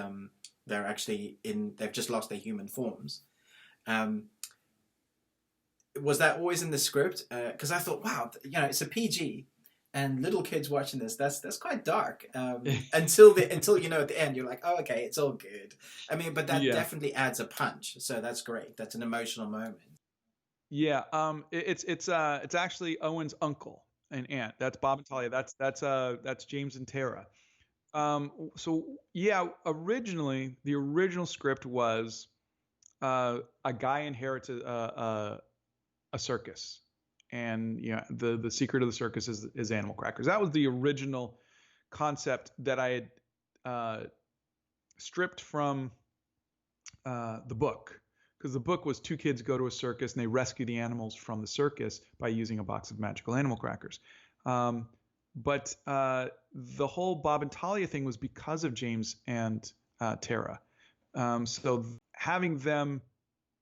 they're actually they've just lost their human forms. Was that always in the script? Because I thought, wow, it's a PG, and little kids watching this, that's quite dark. Until at the end, you're like, oh, okay, it's all good. I mean, but that definitely adds a punch. So that's great. That's an emotional moment. Yeah, it's actually Owen's uncle and aunt. That's Bob and Talia. That's James and Tara. So yeah, originally the original script was a guy inherits a circus, and the secret of the circus is animal crackers. That was the original concept that I had stripped from the book. Because the book was two kids go to a circus and they rescue the animals from the circus by using a box of magical animal crackers. But the whole Bob and Talia thing was because of James and Tara. So having them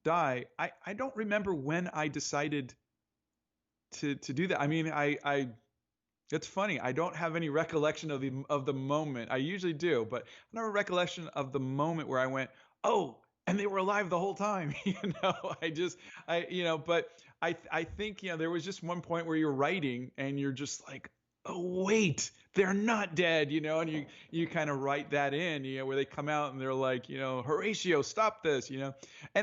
die, I don't remember when I decided to do that. I mean, it's funny. I don't have any recollection of the moment. I usually do, but I don't have a recollection of the moment where I went, oh, and they were alive the whole time. But I think, there was just one point where you're writing and you're just like, oh, wait, they're not dead, and you kind of write that in, where they come out and they're like, Horatio, stop this, and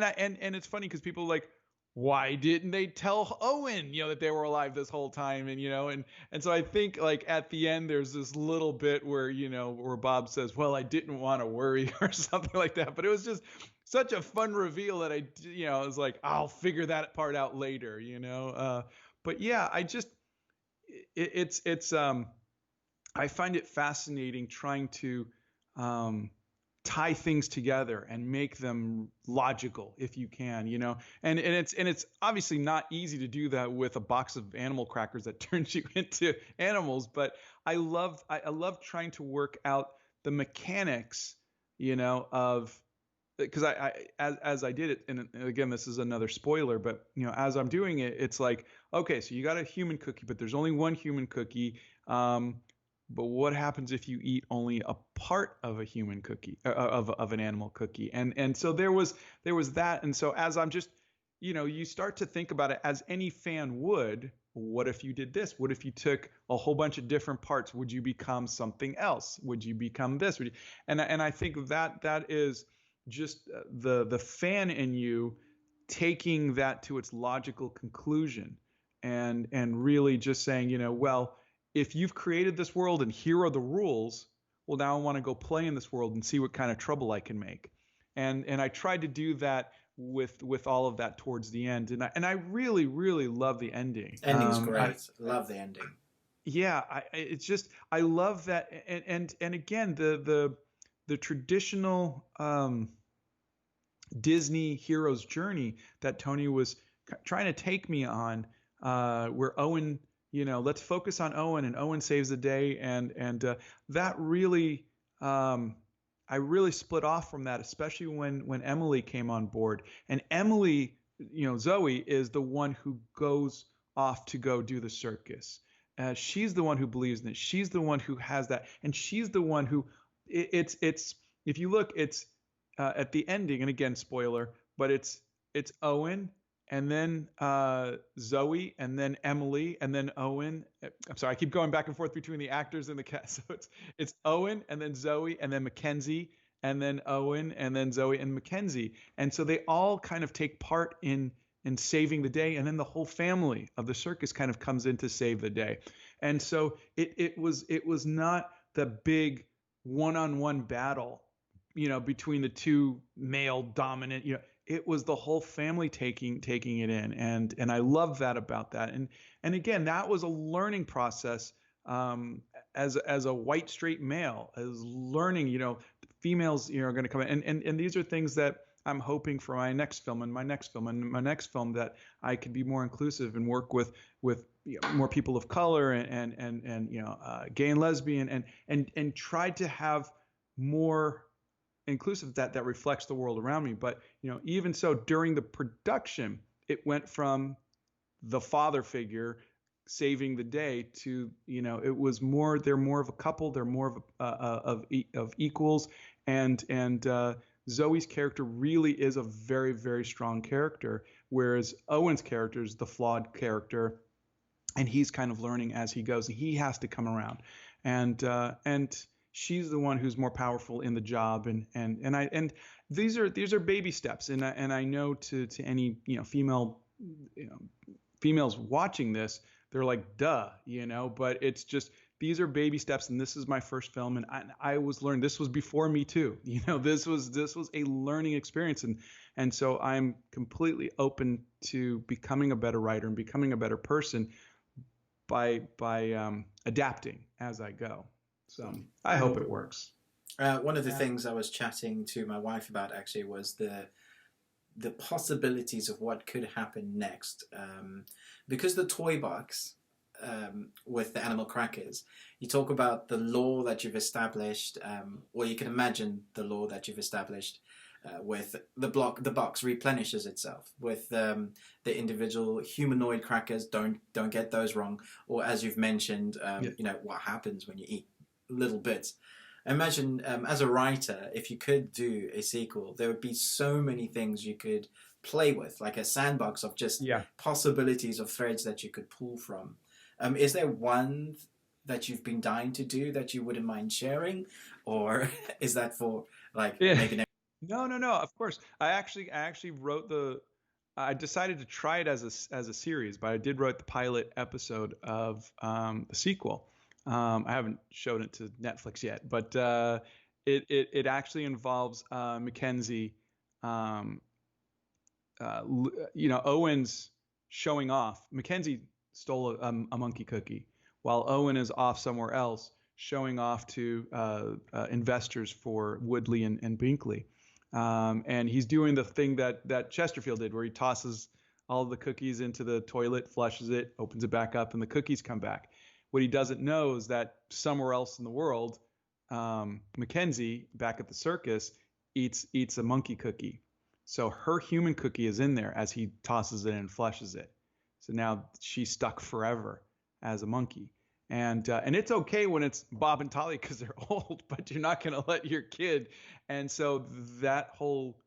it's funny because people are like, why didn't they tell Owen, that they were alive this whole time? And so I think like at the end, there's this little bit where, where Bob says, well, I didn't want to worry or something like that. But it was just such a fun reveal that I was like, I'll figure that part out later. But yeah, it's I find it fascinating trying to um, tie things together and make them logical if you can. And it's obviously not easy to do that with a box of animal crackers that turns you into animals. But I love trying to work out the mechanics, of because as I did it, and again, this is another spoiler, but as I'm doing it, it's like, okay, so you got a human cookie, but there's only one human cookie. Um, but what happens if you eat only a part of a human cookie, of an animal cookie? And so there was that. And so as I'm just, you start to think about it as any fan would. What if you did this? What if you took a whole bunch of different parts? Would you become something else? Would you become this? And I think that is just the fan in you taking that to its logical conclusion, and really just saying, well, if you've created this world and here are the rules, well, now I want to go play in this world and see what kind of trouble I can make. And I tried to do that with all of that towards the end, and I really really love the ending. Ending's great. Love the ending. Yeah, it's just I love that, and again, the traditional Disney hero's journey that Tony was trying to take me on, where Owen, let's focus on Owen, and Owen saves the day, and that really, I really split off from that, especially when Emily came on board, and Emily, Zoe is the one who goes off to go do the circus. She's the one who believes in it. She's the one who has that, and she's the one who it's if you look, it's at the ending, and again, spoiler, but it's Owen, and then Zoe, and then Emily, and then Owen. I'm sorry, I keep going back and forth between the actors and the cast. So it's Owen, and then Zoe, and then Mackenzie, and then Owen, and then Zoe and Mackenzie. And so they all kind of take part in saving the day, and then the whole family of the circus kind of comes in to save the day. And so it was not the big one-on-one battle, between the two male dominant, it was the whole family taking it in. And I love that about that. And again, that was a learning process, as a white straight male, as learning, females, are going to come in. And these are things that I'm hoping for my next film and my next film and my next film, that I could be more inclusive and work with more people of color, and gay and lesbian, and try to have more inclusive that reflects the world around me. But even so, during the production, it went from the father figure saving the day to, it was more, they're more of a couple, they're more of equals, and Zoe's character really is a very very strong character, whereas Owen's character is the flawed character, and he's kind of learning as he goes, and he has to come around, and she's the one who's more powerful in the job, and these are baby steps, and I know to any females watching this, they're like, duh, but it's just, these are baby steps, and this is my first film, and I was learning. This was before me too, this was a learning experience, and so I'm completely open to becoming a better writer and becoming a better person by adapting as I go. So I hope it works. One of the things I was chatting to my wife about actually was the possibilities of what could happen next, because the toy box, with the animal crackers, you talk about the law that you've established, or you can imagine the law that you've established, with the box replenishes itself with the individual humanoid crackers. Don't get those wrong. Or as you've mentioned, what happens when you eat little bits. Imagine, as a writer, if you could do a sequel, there would be so many things you could play with, like a sandbox of just possibilities of threads that you could pull from. Is there one that you've been dying to do that you wouldn't mind sharing, or is that for maybe next? No. Of course, I actually wrote I decided to try it as a series, but I did write the pilot episode of the sequel. I haven't shown it to Netflix yet, but it actually involves Mackenzie. Um, Owen's showing off. Mackenzie stole a monkey cookie, while Owen is off somewhere else showing off to investors for Woodley and Binkley. And he's doing the thing that Chesterfield did, where he tosses all of the cookies into the toilet, flushes it, opens it back up, and the cookies come back. What he doesn't know is that somewhere else in the world, Mackenzie, back at the circus, eats a monkey cookie. So her human cookie is in there as he tosses it and flushes it. So now she's stuck forever as a monkey. And it's okay when it's Bob and Tolly because they're old, but you're not going to let your kid. And so that whole,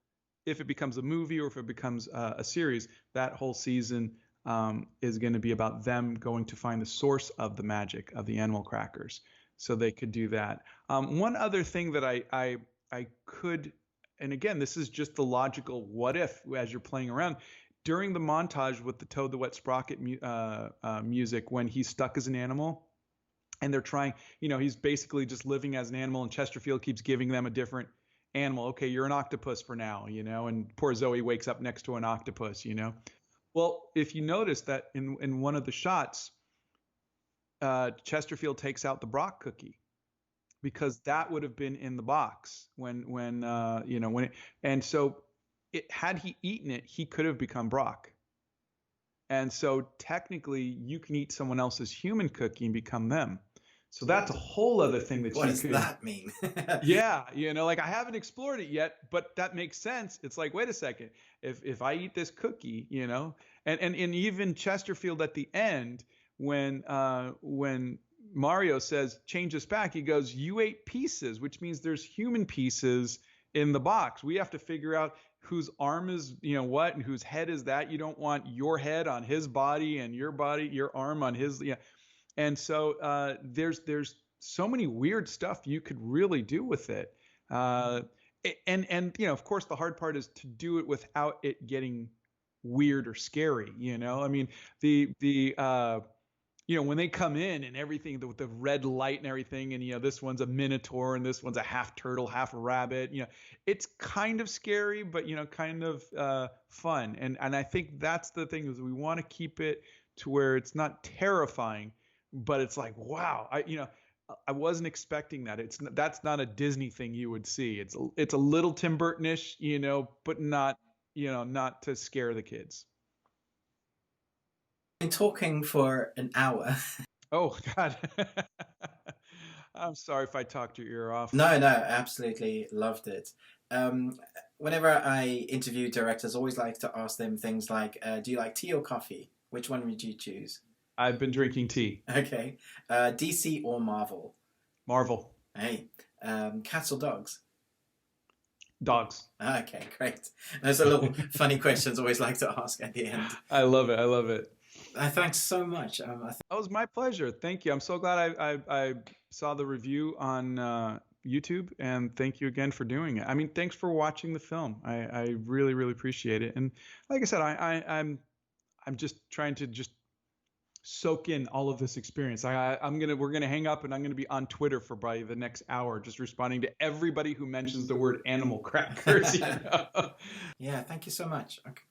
if it becomes a movie or if it becomes a series, that whole season is going to be about them going to find the source of the magic of the animal crackers. So they could do that. One other thing that I could, and again, this is just the logical what if as you're playing around. During the montage with the Toad the Wet Sprocket music, when he's stuck as an animal and they're trying, he's basically just living as an animal, and Chesterfield keeps giving them a different animal. Okay, you're an octopus for now, and poor Zoe wakes up next to an octopus, Well, if you notice that in one of the shots, Chesterfield takes out the Brock cookie, because that would have been in the box and so had he eaten it, he could have become Brock. And so technically you can eat someone else's human cookie and become them. So that's a whole other thing that what does that mean? Yeah, I haven't explored it yet, but that makes sense. It's like, wait a second, if I eat this cookie, and even Chesterfield at the end, when Mario says, change us back, he goes, you ate pieces, which means there's human pieces in the box. We have to figure out whose arm is, what, and whose head is that. You don't want your head on his body and your arm on his. And so there's so many weird stuff you could really do with it. And of course, the hard part is to do it without it getting weird or scary. I mean, when they come in and everything with the red light and everything, and this one's a minotaur and this one's a half turtle, half rabbit, it's kind of scary, but kind of fun. And I think that's the thing, is we want to keep it to where it's not terrifying, but it's like, wow, I wasn't expecting that. That's not a Disney thing you would see. It's a little Tim Burton-ish, but not to scare the kids. Been talking for an hour. Oh God. I'm sorry if I talked your ear off. No, absolutely loved it. Whenever I interview directors, I always like to ask them things like, do you like tea or coffee? Which one would you choose? I've been drinking tea. Okay. DC or Marvel? Marvel. Hey. Cats or dogs? Dogs. Okay, great. Those are little funny questions I always like to ask at the end. I love it. Thanks so much. That was my pleasure. Thank you. I'm so glad I saw the review on YouTube, and thank you again for doing it. I mean, thanks for watching the film. I really, really appreciate it. And like I said, I'm just trying to just soak in all of this experience. We're gonna hang up, and I'm gonna be on Twitter for probably the next hour, just responding to everybody who mentions the word animal crackers. Yeah, thank you so much. Okay.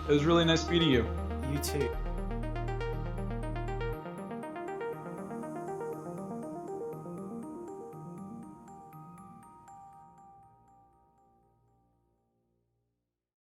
It was really nice meeting you. You too.